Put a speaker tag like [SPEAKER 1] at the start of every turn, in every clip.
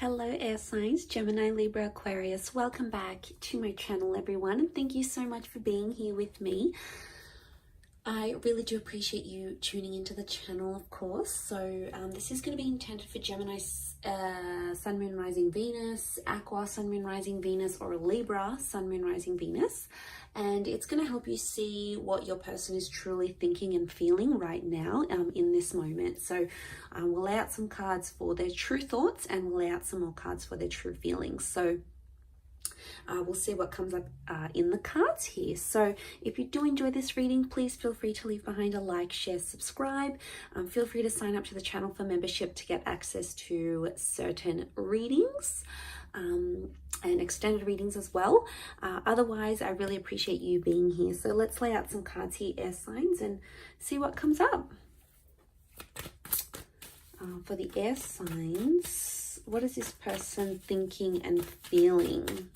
[SPEAKER 1] Hello air signs, Gemini, Libra, Aquarius. Welcome back to my channel, everyone, and thank you so much for being here with me. I really do appreciate you tuning into the channel, of course. So this is going to be intended for Gemini, Sun, Moon, Rising, Venus, Aqua, Sun, Moon, Rising, Venus, or Libra, Sun, Moon, Rising, Venus. And it's going to help you see what your person is truly thinking and feeling right now in this moment. So we'll lay out some cards for their true thoughts and we'll lay out some more cards for their true feelings. So we'll see what comes up in the cards here. So if you do enjoy this reading, please feel free to leave behind a like, share, subscribe. Feel free to sign up to the channel for membership to get access to certain readings and extended readings as well. Otherwise, I really appreciate you being here. So let's lay out some cards here, air signs, and see what comes up. For the air signs, what is this person thinking and feeling?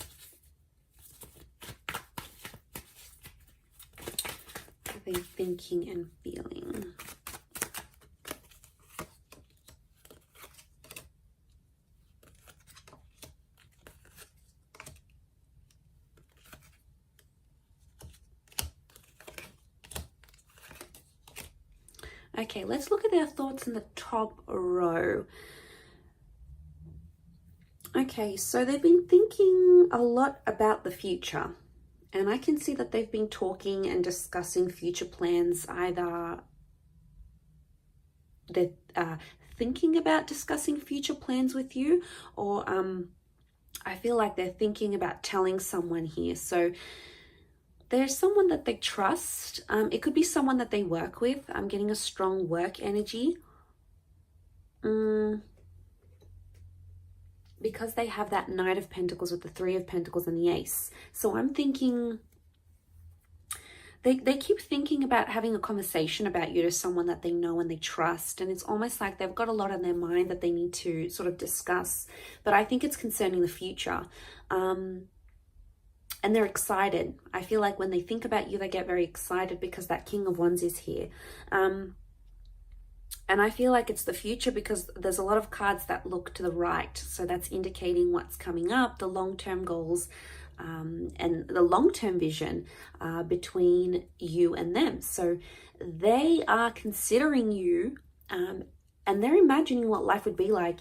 [SPEAKER 1] What are they thinking and feeling? Okay, let's look at their thoughts in the top row. Okay, so they've been thinking a lot about the future. And I can see that they've been talking and discussing future plans. Either they're thinking about discussing future plans with you, or I feel like they're thinking about telling someone here. So there's someone that they trust. It could be someone that they work with. I'm getting a strong work energy. Because they have that Knight of Pentacles with the Three of Pentacles and the Ace. So I'm thinking, they keep thinking about having a conversation about you to someone that they know and they trust. And it's almost like they've got a lot on their mind that they need to sort of discuss. But I think it's concerning the future. And they're excited. I feel like when they think about you, they get very excited because that King of Wands is here. And I feel like it's the future because there's a lot of cards that look to the right. So that's indicating what's coming up, the long-term goals and the long-term vision between you and them. So they are considering you and they're imagining what life would be like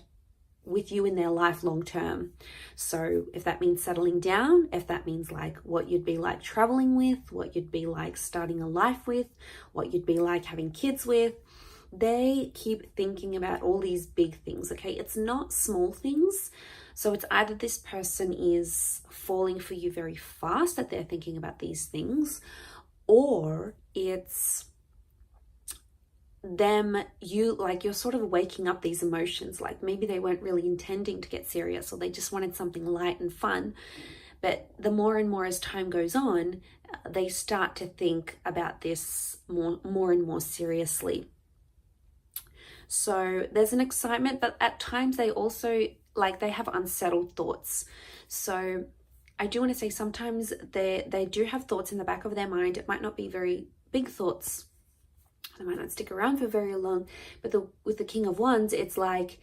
[SPEAKER 1] with you in their life long term. So if that means settling down, if that means like what you'd be like traveling with, what you'd be like starting a life with, what you'd be like having kids with, they keep thinking about all these big things, okay? It's not small things. So it's either this person is falling for you very fast that they're thinking about these things, or it's them, you're sort of waking up these emotions. Like maybe they weren't really intending to get serious, or they just wanted something light and fun. But the more and more as time goes on, they start to think about this more and more seriously. So there's an excitement, but at times they also, they have unsettled thoughts. So I do want to say sometimes they do have thoughts in the back of their mind. It might not be very big thoughts. They might not stick around for very long, but with the King of Wands, it's like,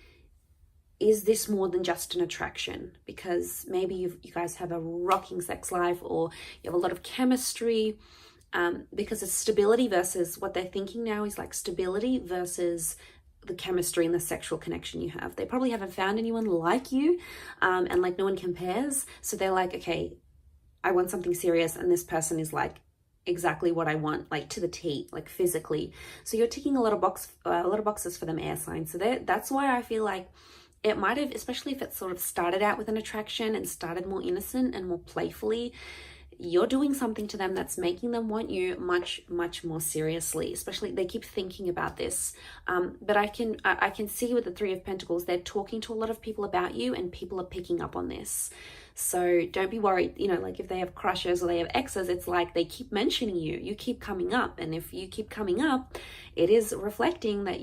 [SPEAKER 1] is this more than just an attraction? Because maybe you guys have a rocking sex life, or you have a lot of chemistry, because it's stability versus what they're thinking now is like stability versus the chemistry and the sexual connection you have. They probably haven't found anyone like you, and like no one compares. So they're like, okay, I want something serious, and this person is like exactly what I want, like to the T, like physically. So you're ticking a lot of boxes for them, air signs. So that's why I feel like it might have, especially if it sort of started out with an attraction and started more innocent and more playfully, you're doing something to them that's making them want you much, much more seriously. Especially they keep thinking about this. But I can see with the Three of Pentacles, they're talking to a lot of people about you and people are picking up on this. So don't be worried, like if they have crushes or they have exes, it's like they keep mentioning you, you keep coming up. And if you keep coming up, it is reflecting that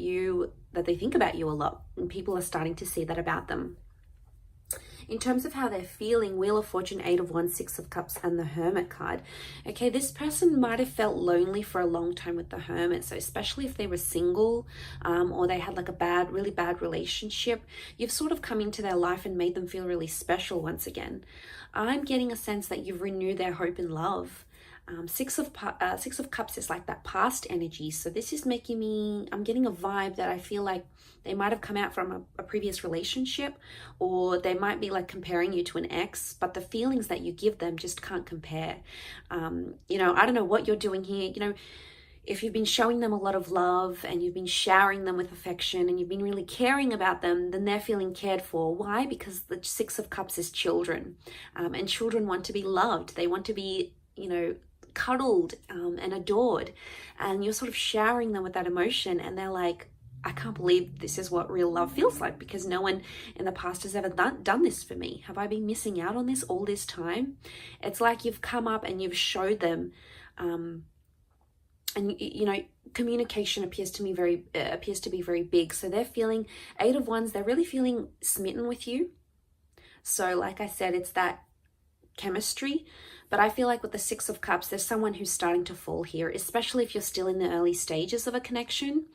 [SPEAKER 1] they think about you a lot, and people are starting to see that about them. In terms of how they're feeling, Wheel of Fortune, 8 of Wands, 6 of Cups, and the Hermit card. Okay, this person might have felt lonely for a long time with the Hermit. So especially if they were single, or they had like a really bad relationship, you've sort of come into their life and made them feel really special once again. I'm getting a sense that you've renewed their hope and love. Six of Cups is like that past energy. So this is making me, I'm getting a vibe that I feel like they might have come out from a previous relationship, or they might be like comparing you to an ex, but the feelings that you give them just can't compare. You know, I don't know what you're doing here. You know, if you've been showing them a lot of love and you've been showering them with affection and you've been really caring about them, then they're feeling cared for. Why? Because the 6 of Cups is children, and children want to be loved. They want to be, you know, cuddled and adored, and you're sort of showering them with that emotion, and they're like, I can't believe this is what real love feels like, because no one in the past has ever done this for me. Have I been missing out on this all this time? It's like you've come up and you've showed them, and you know, communication appears to be very big. So they're feeling, 8 of Wands, they're really feeling smitten with you. So like I said, it's that chemistry. But I feel like with the 6 of Cups, there's someone who's starting to fall here, especially if you're still in the early stages of a connection.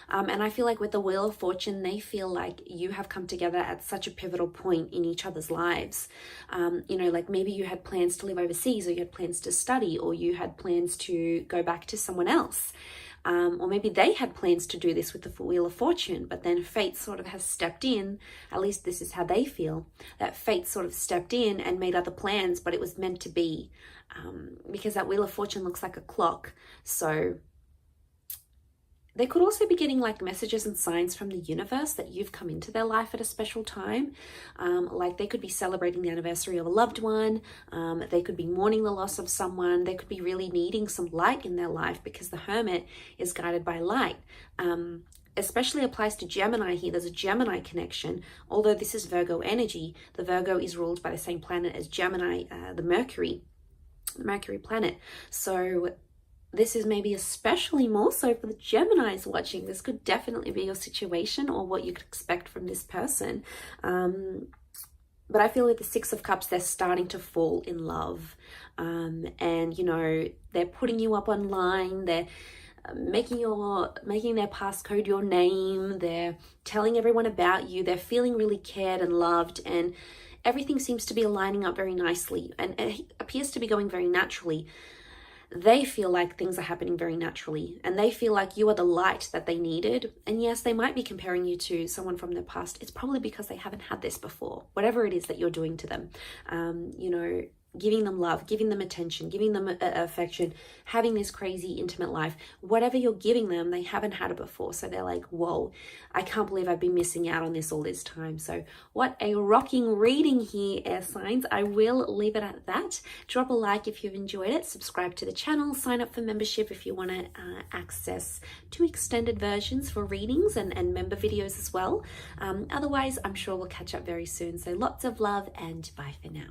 [SPEAKER 1] And I feel like with the Wheel of Fortune, they feel like you have come together at such a pivotal point in each other's lives. You know, like maybe you had plans to live overseas, or you had plans to study, or you had plans to go back to someone else. Or maybe they had plans to do this with the Wheel of Fortune, but then fate sort of has stepped in. At least this is how they feel, that fate sort of stepped in and made other plans, but it was meant to be, because that Wheel of Fortune looks like a clock. So they could also be getting like messages and signs from the universe that you've come into their life at a special time. Like they could be celebrating the anniversary of a loved one. They could be mourning the loss of someone. They could be really needing some light in their life, because the Hermit is guided by light. Especially applies to Gemini here. There's a Gemini connection. Although this is Virgo energy, the Virgo is ruled by the same planet as Gemini, the Mercury planet. So this is maybe especially more so for the Geminis watching. This could definitely be your situation, or what you could expect from this person. But I feel with the 6 of Cups, they're starting to fall in love. And, you know, they're putting you up online. They're making their passcode your name. They're telling everyone about you. They're feeling really cared and loved. And everything seems to be aligning up very nicely. And it appears to be going very naturally. They feel like things are happening very naturally, and they feel like you are the light that they needed. And yes, they might be comparing you to someone from their past. It's probably because they haven't had this before, whatever it is that you're doing to them. You know, giving them love, giving them attention, giving them affection, having this crazy intimate life, whatever you're giving them, they haven't had it before. So they're like, whoa, I can't believe I've been missing out on this all this time. So what a rocking reading here, air signs. I will leave it at that. Drop a like if you've enjoyed it. Subscribe to the channel. Sign up for membership if you want to access 2 extended versions for readings and member videos as well. Otherwise, I'm sure we'll catch up very soon. So lots of love, and bye for now.